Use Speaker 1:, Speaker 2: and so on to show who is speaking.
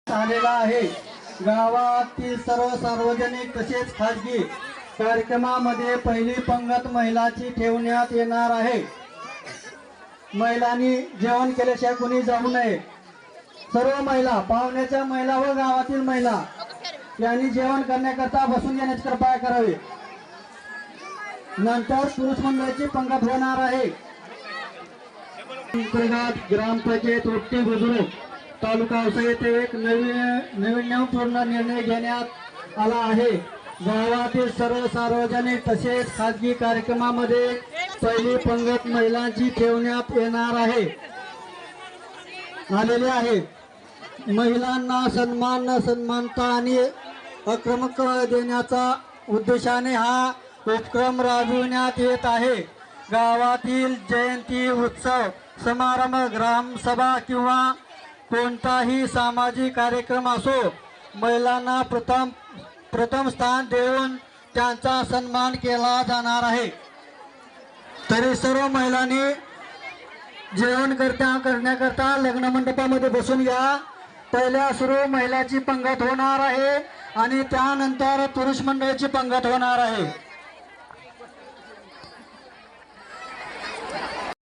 Speaker 1: आलेला आहे। गावातील सर्व सार्वजनिक तसेच खाजगी कार्यक्रमामध्ये पहिली पंगत महिलाची ठेवण्यात येणार आहे। महिलांनी जेवण केल्याशिवाय कुणी जाऊ नये। सर्व महिला, पाहुण्याच्या महिला व गावातील महिला यांनी जेवण करण्याकरता बसून येण्याची कृपा करावी। नंतर पुरुष मंडळाची पंगत होणार आहे। ग्रामपंचायत रोटी बुजुर्ग तालुका औसा येथे एक नाविन्यपूर्ण निर्णय घेण्यात आला आहे। गावातील सर्व सार्वजनिक तसेच खाजगी कार्यक्रमामध्ये पहिली पंगत महिलांची ठेवण्यात येणार आलेली आहे। महिलांना सन्मान न समानता आणि अक्रमक देण्याचा उद्देशाने हा उपक्रम राबविण्यात येत आहे। गावातील जयंती, उत्सव, समारंभ, ग्रामसभा किंवा कोणताही सामाजिक कार्यक्रम असो, महिलांना प्रथम स्थान देऊन त्यांचा सन्मान केला जाणार आहे। तरी सर्व महिलांनी जेवण करण्याकरता लग्न मंडपामध्ये बसून या। पहिल्या सुरू महिलाची पंगत होणार आहे आणि त्यानंतर पुरुष मंडळाची पंगत होणार आहे।